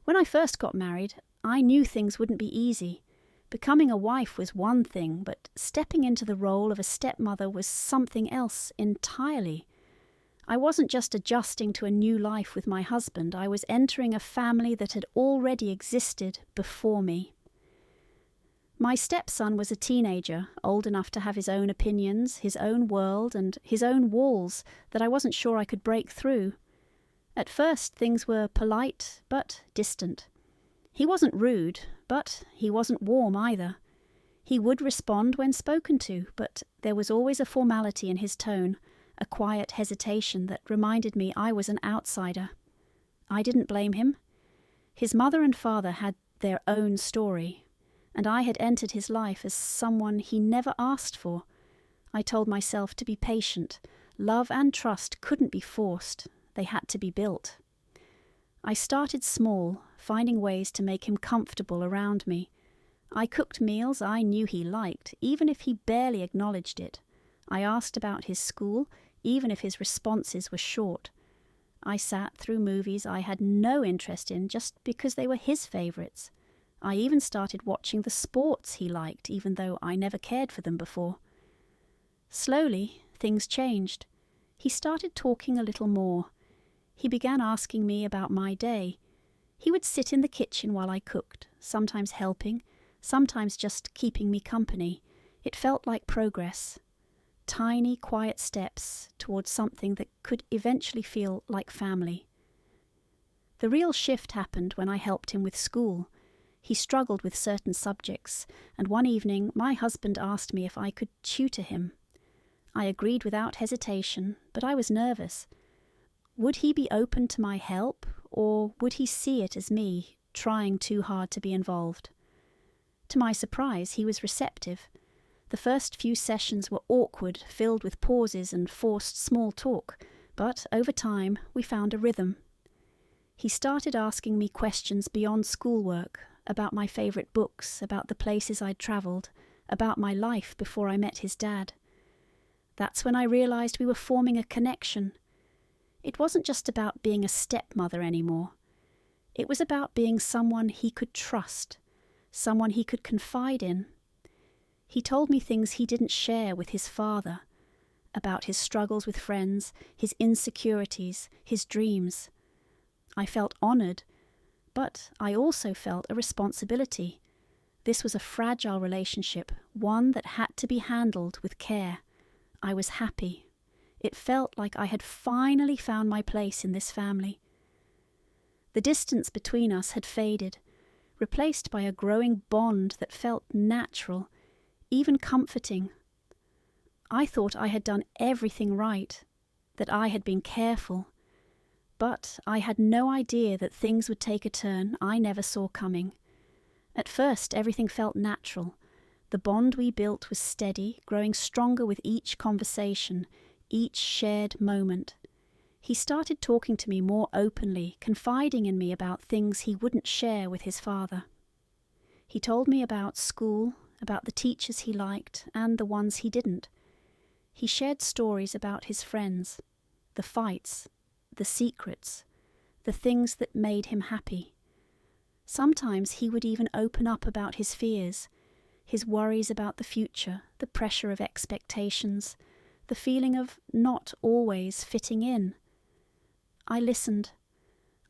When I first got married, I knew things wouldn't be easy. Becoming a wife was one thing, but stepping into the role of a stepmother was something else entirely. I wasn't just adjusting to a new life with my husband, I was entering a family that had already existed before me. My stepson was a teenager, old enough to have his own opinions, his own world, and his own walls that I wasn't sure I could break through. At first, things were polite, but distant. He wasn't rude, but he wasn't warm either. He would respond when spoken to, but there was always a formality in his tone, a quiet hesitation that reminded me I was an outsider. I didn't blame him. His mother and father had their own story, and I had entered his life as someone he never asked for. I told myself to be patient. Love and trust couldn't be forced. They had to be built. I started small, finding ways to make him comfortable around me. I cooked meals I knew he liked, even if he barely acknowledged it. I asked about his school, even if his responses were short. I sat through movies I had no interest in just because they were his favourites. I even started watching the sports he liked, even though I never cared for them before. Slowly, things changed. He started talking a little more. He began asking me about my day. He would sit in the kitchen while I cooked, sometimes helping, sometimes just keeping me company. It felt like progress. Tiny, quiet steps towards something that could eventually feel like family. The real shift happened when I helped him with school. He struggled with certain subjects, and one evening my husband asked me if I could tutor him. I agreed without hesitation, but I was nervous. Would he be open to my help, or would he see it as me trying too hard to be involved? To my surprise, he was receptive. The first few sessions were awkward, filled with pauses and forced small talk, but over time we found a rhythm. He started asking me questions beyond schoolwork, about my favourite books, about the places I'd travelled, about my life before I met his dad. That's when I realised we were forming a connection. It wasn't just about being a stepmother anymore. It was about being someone he could trust, someone he could confide in. He told me things he didn't share with his father, about his struggles with friends, his insecurities, his dreams. I felt honoured, but I also felt a responsibility. This was a fragile relationship, one that had to be handled with care. I was happy. It felt like I had finally found my place in this family. The distance between us had faded, replaced by a growing bond that felt natural, even comforting. I thought I had done everything right, that I had been careful, but I had no idea that things would take a turn I never saw coming. At first, everything felt natural. The bond we built was steady, growing stronger with each conversation, each shared moment. He started talking to me more openly, confiding in me about things he wouldn't share with his father. He told me about school, about the teachers he liked and the ones he didn't. He shared stories about his friends, the fights, the secrets, the things that made him happy. Sometimes he would even open up about his fears, his worries about the future, the pressure of expectations, the feeling of not always fitting in. I listened.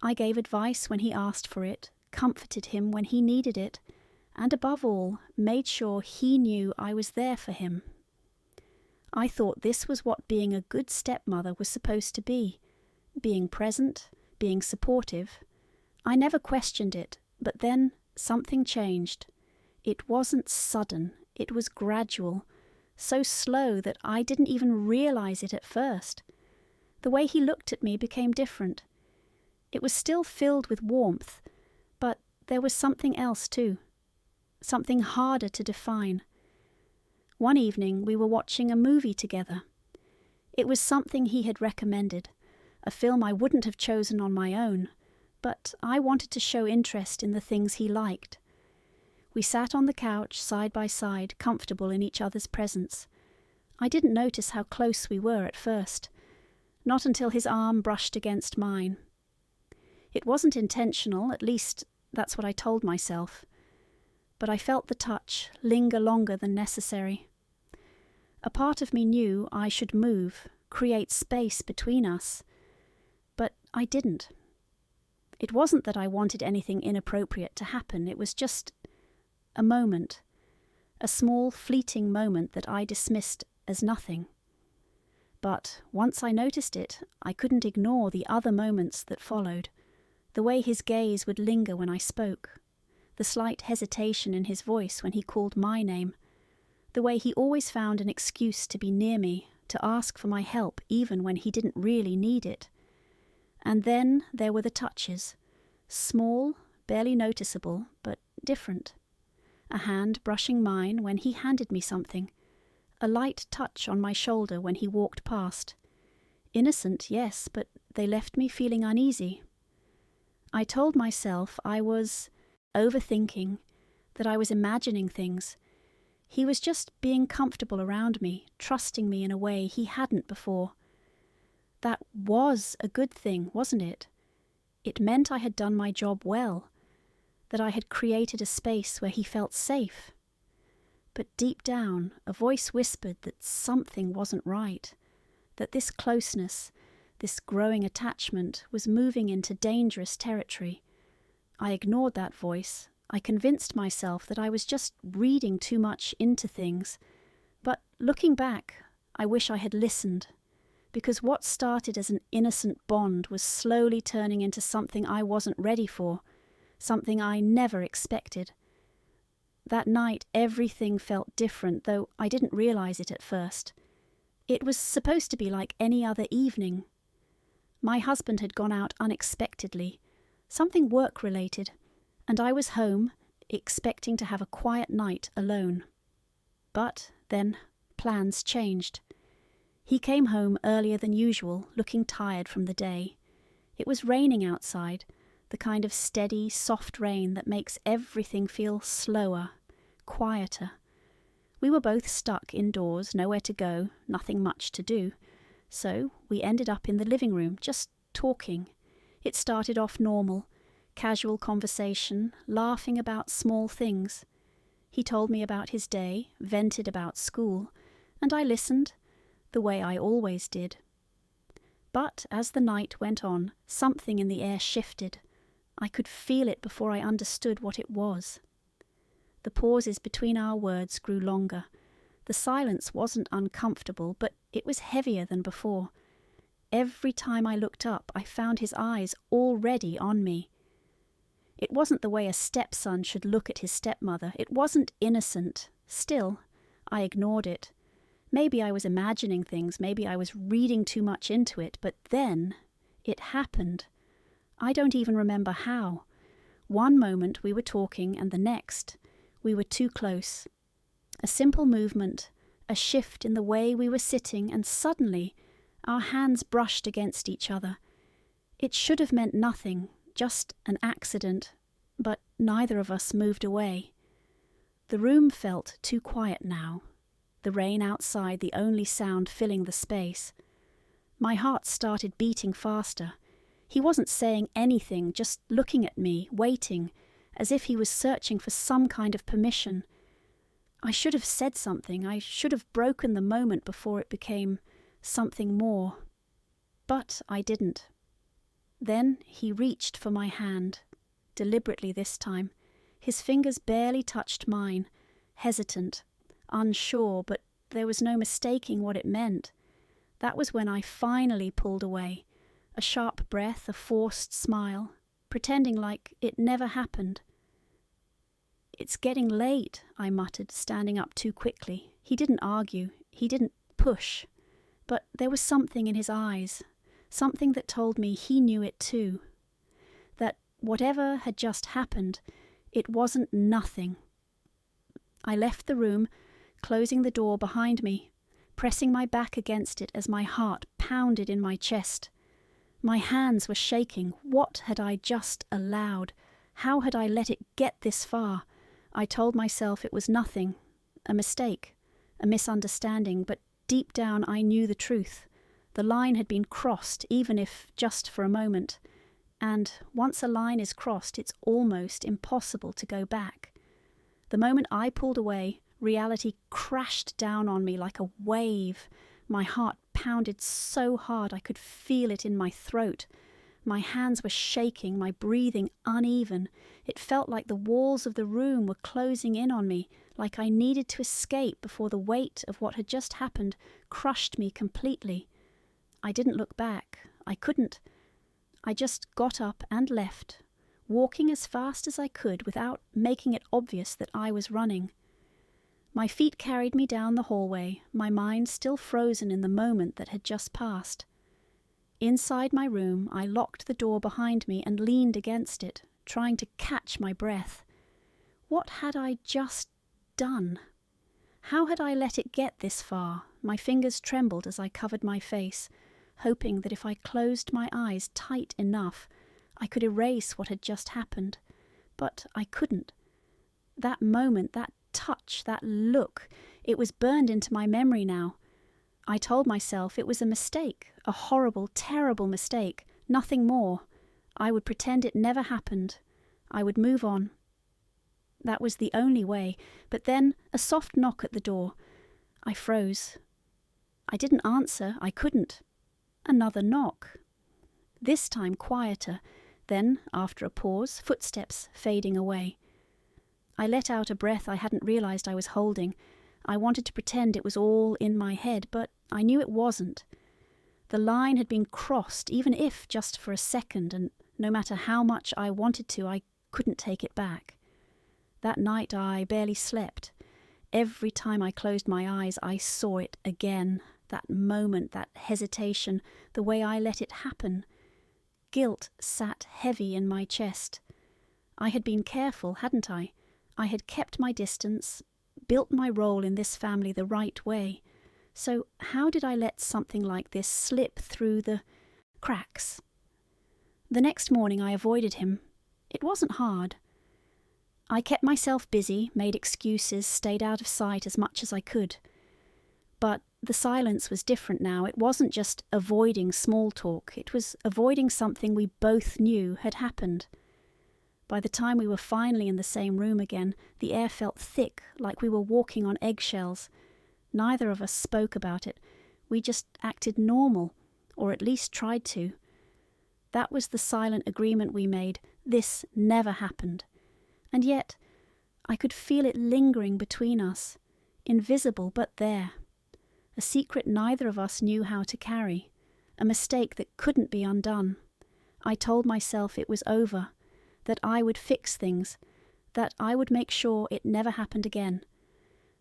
I gave advice when he asked for it, comforted him when he needed it, and above all, made sure he knew I was there for him. I thought this was what being a good stepmother was supposed to be, being present, being supportive. I never questioned it, but then something changed. It wasn't sudden, it was gradual, so slow that I didn't even realize it at first. The way he looked at me became different. It was still filled with warmth, but there was something else too, something harder to define. One evening we were watching a movie together. It was something he had recommended, a film I wouldn't have chosen on my own, but I wanted to show interest in the things he liked. We sat on the couch side by side, comfortable in each other's presence. I didn't notice how close we were at first, not until his arm brushed against mine. It wasn't intentional, at least that's what I told myself. But I felt the touch linger longer than necessary. A part of me knew I should move, create space between us. But I didn't. It wasn't that I wanted anything inappropriate to happen, it was just a moment. A small, fleeting moment that I dismissed as nothing. But once I noticed it, I couldn't ignore the other moments that followed. The way his gaze would linger when I spoke. The slight hesitation in his voice when he called my name. The way he always found an excuse to be near me, to ask for my help even when he didn't really need it. And then there were the touches. Small, barely noticeable, but different. A hand brushing mine when he handed me something. A light touch on my shoulder when he walked past. Innocent, yes, but they left me feeling uneasy. I told myself I was overthinking, that I was imagining things. He was just being comfortable around me, trusting me in a way he hadn't before. That was a good thing, wasn't it? It meant I had done my job well, that I had created a space where he felt safe. But deep down, a voice whispered that something wasn't right, that this closeness, this growing attachment was moving into dangerous territory. I ignored that voice. I convinced myself that I was just reading too much into things. But looking back, I wish I had listened, because what started as an innocent bond was slowly turning into something I wasn't ready for, something I never expected. That night everything felt different, though I didn't realize it at first. It was supposed to be like any other evening. My husband had gone out unexpectedly, something work-related, and I was home, expecting to have a quiet night alone. But then plans changed. He came home earlier than usual, looking tired from the day. It was raining outside, the kind of steady, soft rain that makes everything feel slower, quieter. We were both stuck indoors, nowhere to go, nothing much to do. So we ended up in the living room, just talking. It started off normal, casual conversation, laughing about small things. He told me about his day, vented about school, and I listened, the way I always did. But as the night went on, something in the air shifted. I could feel it before I understood what it was. The pauses between our words grew longer. The silence wasn't uncomfortable, but it was heavier than before. Every time I looked up, I found his eyes already on me. It wasn't the way a stepson should look at his stepmother. It wasn't innocent. Still, I ignored it. Maybe I was imagining things, maybe I was reading too much into it, but then it happened. I don't even remember how. One moment we were talking, and the next we were too close. A simple movement, a shift in the way we were sitting, and suddenly our hands brushed against each other. It should have meant nothing, just an accident, but neither of us moved away. The room felt too quiet now, the rain outside the only sound filling the space. My heart started beating faster. He wasn't saying anything, just looking at me, waiting, as if he was searching for some kind of permission. I should have said something. I should have broken the moment before it became something more. But I didn't. Then he reached for my hand, deliberately this time. His fingers barely touched mine, hesitant, unsure, but there was no mistaking what it meant. That was when I finally pulled away. A sharp breath, a forced smile, pretending like it never happened. "It's getting late," I muttered, standing up too quickly. He didn't argue, he didn't push, but there was something in his eyes, something that told me he knew it too. That whatever had just happened, it wasn't nothing. I left the room, closing the door behind me, pressing my back against it as my heart pounded in my chest. My hands were shaking. What had I just allowed? How had I let it get this far? I told myself it was nothing, a mistake, a misunderstanding, but deep down I knew the truth. The line had been crossed, even if just for a moment, And once a line is crossed, it's almost impossible to go back. The moment I pulled away, reality crashed down on me like a wave. My heart pounded so hard I could feel it in my throat. My hands were shaking, my breathing uneven. It felt like the walls of the room were closing in on me, like I needed to escape before the weight of what had just happened crushed me completely. I didn't look back. I couldn't. I just got up and left, walking as fast as I could without making it obvious that I was running. My feet carried me down the hallway, my mind still frozen in the moment that had just passed. Inside my room, I locked the door behind me and leaned against it, trying to catch my breath. What had I just done? How had I let it get this far? My fingers trembled as I covered my face, hoping that if I closed my eyes tight enough, I could erase what had just happened. But I couldn't. That moment, that touch, that look, it was burned into my memory now. I told myself it was a mistake, a horrible, terrible mistake, nothing more. I would pretend it never happened. I would move on. That was the only way, but then a soft knock at the door. I froze. I didn't answer, I couldn't. Another knock. This time quieter, then, after a pause, footsteps fading away. I let out a breath I hadn't realized I was holding. I wanted to pretend it was all in my head, but I knew it wasn't. The line had been crossed, even if just for a second, and no matter how much I wanted to, I couldn't take it back. That night I barely slept. Every time I closed my eyes, I saw it again. That moment, that hesitation, the way I let it happen. Guilt sat heavy in my chest. I had been careful, hadn't I? I had kept my distance, built my role in this family the right way. So how did I let something like this slip through the cracks? The next morning I avoided him. It wasn't hard. I kept myself busy, made excuses, stayed out of sight as much as I could. But the silence was different now. It wasn't just avoiding small talk. It was avoiding something we both knew had happened. By the time we were finally in the same room again, the air felt thick, like we were walking on eggshells. Neither of us spoke about it. We just acted normal, or at least tried to. That was the silent agreement we made. This never happened. And yet, I could feel it lingering between us, invisible but there. A secret neither of us knew how to carry, a mistake that couldn't be undone. I told myself it was over, that I would fix things, that I would make sure it never happened again.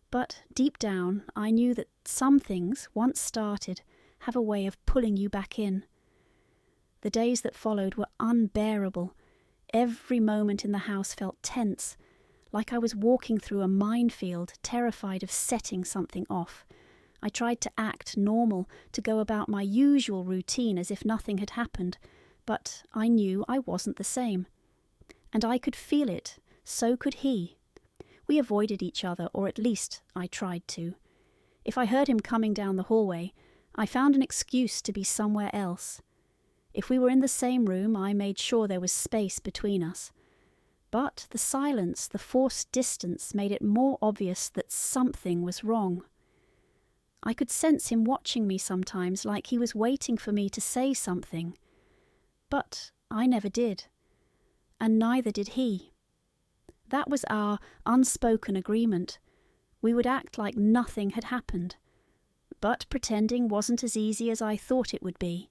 But deep down, I knew that some things, once started, have a way of pulling you back in. The days that followed were unbearable. Every moment in the house felt tense, like I was walking through a minefield, terrified of setting something off. I tried to act normal, to go about my usual routine as if nothing had happened, but I knew I wasn't the same. And I could feel it, so could he. We avoided each other, or at least I tried to. If I heard him coming down the hallway, I found an excuse to be somewhere else. If we were in the same room, I made sure there was space between us. But the silence, the forced distance, made it more obvious that something was wrong. I could sense him watching me sometimes, like he was waiting for me to say something. But I never did. And neither did he. That was our unspoken agreement. We would act like nothing had happened. But pretending wasn't as easy as I thought it would be.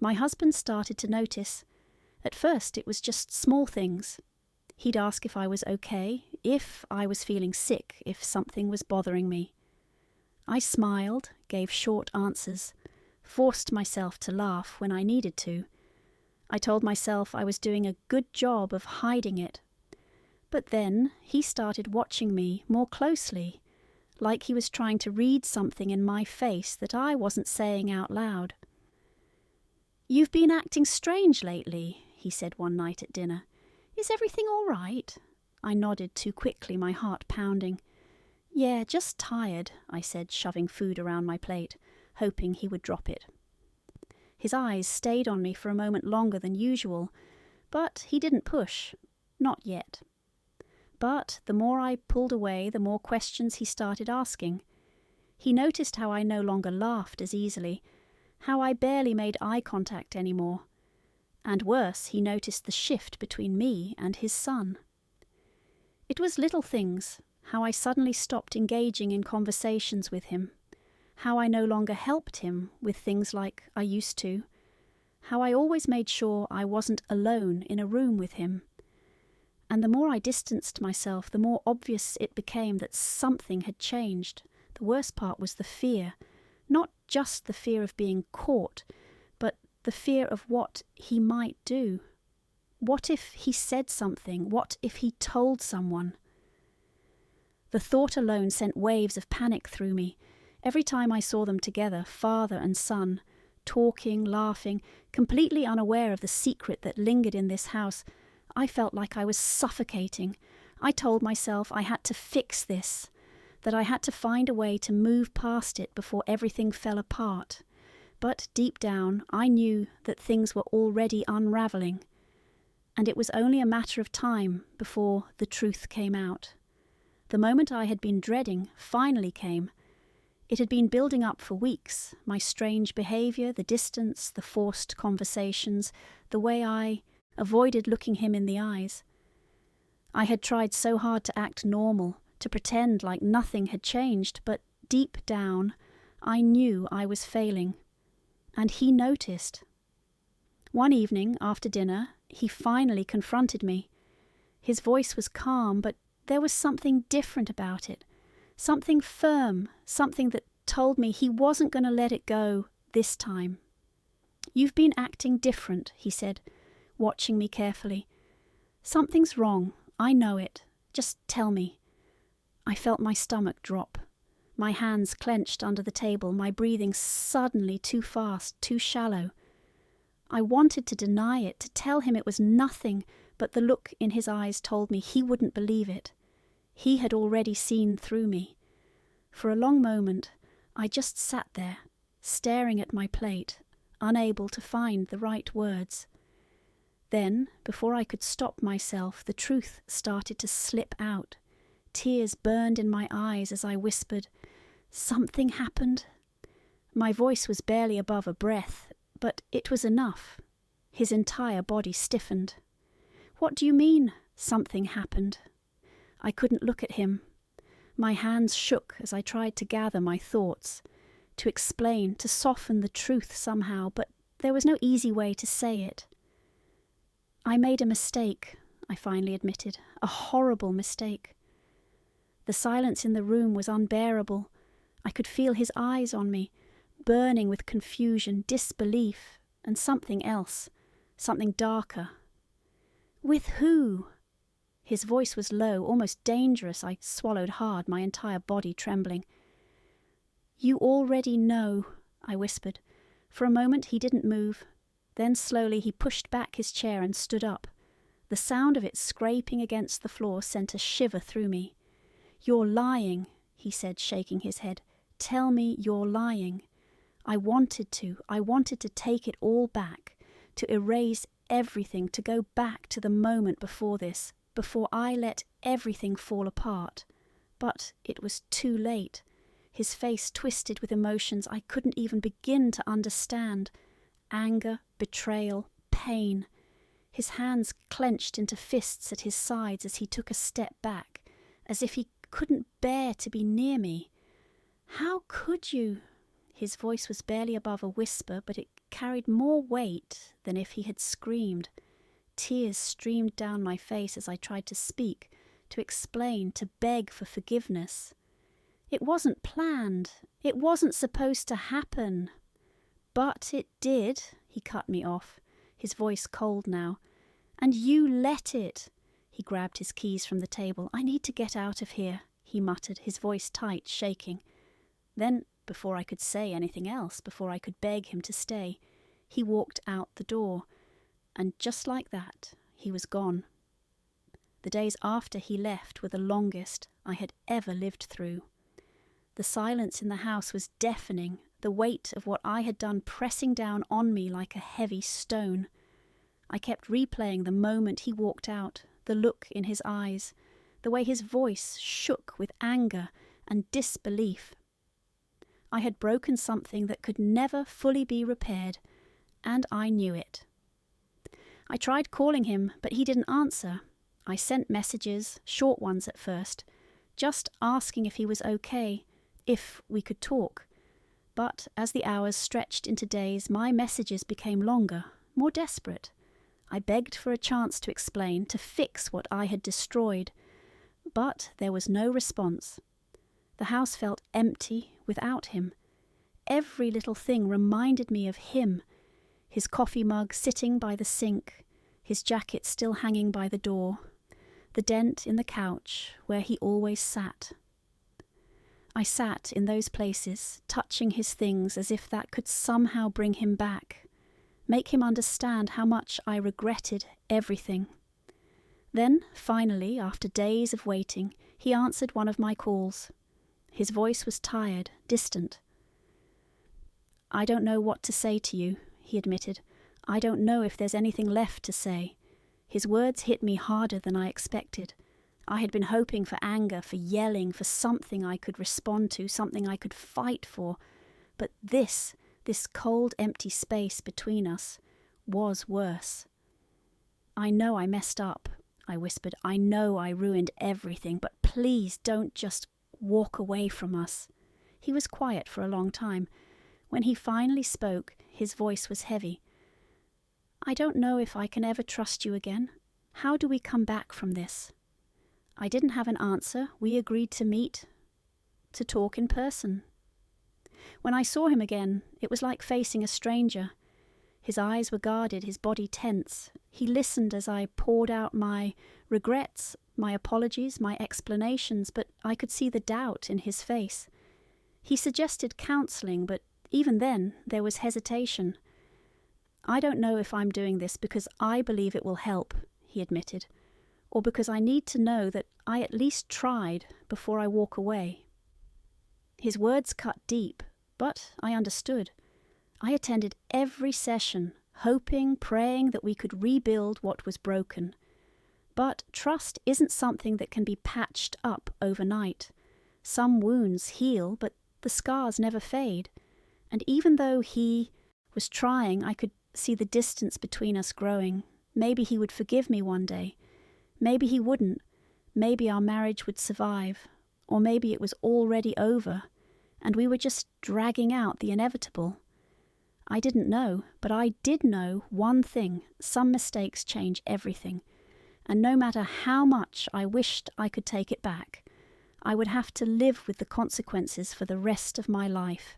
My husband started to notice. At first it was just small things. He'd ask if I was okay, if I was feeling sick, if something was bothering me. I smiled, gave short answers, forced myself to laugh when I needed to. I told myself I was doing a good job of hiding it. But then he started watching me more closely, like he was trying to read something in my face that I wasn't saying out loud. "You've been acting strange lately," he said one night at dinner. "Is everything all right?" I nodded too quickly, my heart pounding. "Yeah, just tired," I said, shoving food around my plate, hoping he would drop it. His eyes stayed on me for a moment longer than usual, but he didn't push. Not yet. But the more I pulled away, the more questions he started asking. He noticed how I no longer laughed as easily, how I barely made eye contact anymore. And worse, he noticed the shift between me and his son. It was little things, how I suddenly stopped engaging in conversations with him, how I no longer helped him with things like I used to, how I always made sure I wasn't alone in a room with him. And the more I distanced myself, the more obvious it became that something had changed. The worst part was the fear, not just the fear of being caught, but the fear of what he might do. What if he said something? What if he told someone? The thought alone sent waves of panic through me. Every time I saw them together, father and son, talking, laughing, completely unaware of the secret that lingered in this house, I felt like I was suffocating. I told myself I had to fix this, that I had to find a way to move past it before everything fell apart. But deep down, I knew that things were already unravelling, and it was only a matter of time before the truth came out. The moment I had been dreading finally came. It had been building up for weeks, my strange behaviour, the distance, the forced conversations, the way I avoided looking him in the eyes. I had tried so hard to act normal, to pretend like nothing had changed, but deep down I knew I was failing. And he noticed. One evening, after dinner, he finally confronted me. His voice was calm, but there was something different about it. Something firm, something that told me he wasn't going to let it go this time. "You've been acting different," he said, watching me carefully. "Something's wrong. I know it. Just tell me." I felt my stomach drop. My hands clenched under the table, my breathing suddenly too fast, too shallow. I wanted to deny it, to tell him it was nothing, but the look in his eyes told me he wouldn't believe it. He had already seen through me. For a long moment, I just sat there, staring at my plate, unable to find the right words. Then, before I could stop myself, the truth started to slip out. Tears burned in my eyes as I whispered, "Something happened." My voice was barely above a breath, but it was enough. His entire body stiffened. "What do you mean, something happened?" I couldn't look at him. My hands shook as I tried to gather my thoughts, to explain, to soften the truth somehow, but there was no easy way to say it. "I made a mistake," I finally admitted, "a horrible mistake." The silence in the room was unbearable. I could feel his eyes on me, burning with confusion, disbelief, and something else, something darker. "With who?" His voice was low, almost dangerous. I swallowed hard, my entire body trembling. "You already know," I whispered. For a moment he didn't move. Then slowly he pushed back his chair and stood up. The sound of it scraping against the floor sent a shiver through me. "You're lying," he said, shaking his head. "Tell me you're lying." I wanted to take it all back, to erase everything, to go back to the moment before this, before I let everything fall apart. But it was too late. His face twisted with emotions I couldn't even begin to understand. Anger, betrayal, pain. His hands clenched into fists at his sides as he took a step back, as if he couldn't bear to be near me. "How could you?" His voice was barely above a whisper, but it carried more weight than if he had screamed. Tears streamed down my face as I tried to speak, to explain, to beg for forgiveness. "It wasn't planned. It wasn't supposed to happen." "But it did," he cut me off, his voice cold now. "And you let it." He grabbed his keys from the table. "I need to get out of here," he muttered, his voice tight, shaking. Then, before I could say anything else, before I could beg him to stay, he walked out the door. And just like that, he was gone. The days after he left were the longest I had ever lived through. The silence in the house was deafening, the weight of what I had done pressing down on me like a heavy stone. I kept replaying the moment he walked out, the look in his eyes, the way his voice shook with anger and disbelief. I had broken something that could never fully be repaired, and I knew it. I tried calling him, but he didn't answer. I sent messages, short ones at first, just asking if he was okay, if we could talk. But as the hours stretched into days, my messages became longer, more desperate. I begged for a chance to explain, to fix what I had destroyed. But there was no response. The house felt empty without him. Every little thing reminded me of him, his coffee mug sitting by the sink, his jacket still hanging by the door, the dent in the couch where he always sat. I sat in those places, touching his things as if that could somehow bring him back, make him understand how much I regretted everything. Then, finally, after days of waiting, he answered one of my calls. His voice was tired, distant. "I don't know what to say to you," he admitted. "I don't know if there's anything left to say." His words hit me harder than I expected. I had been hoping for anger, for yelling, for something I could respond to, something I could fight for. But this cold, empty space between us was worse. "I know I messed up," I whispered. "I know I ruined everything, but please don't just walk away from us." He was quiet for a long time. When he finally spoke, his voice was heavy. "I don't know if I can ever trust you again. How do we come back from this?" I didn't have an answer. We agreed to meet, to talk in person. When I saw him again, it was like facing a stranger. His eyes were guarded, his body tense. He listened as I poured out my regrets, my apologies, my explanations, but I could see the doubt in his face. He suggested counselling, but even then there was hesitation. "I don't know if I'm doing this because I believe it will help," he admitted, "or because I need to know that I at least tried before I walk away." His words cut deep, but I understood. I attended every session, hoping, praying that we could rebuild what was broken. But trust isn't something that can be patched up overnight. Some wounds heal, but the scars never fade. And even though he was trying, I could see the distance between us growing. Maybe he would forgive me one day. Maybe he wouldn't. Maybe our marriage would survive. Or maybe it was already over, and we were just dragging out the inevitable. I didn't know, but I did know one thing: some mistakes change everything. And no matter how much I wished I could take it back, I would have to live with the consequences for the rest of my life.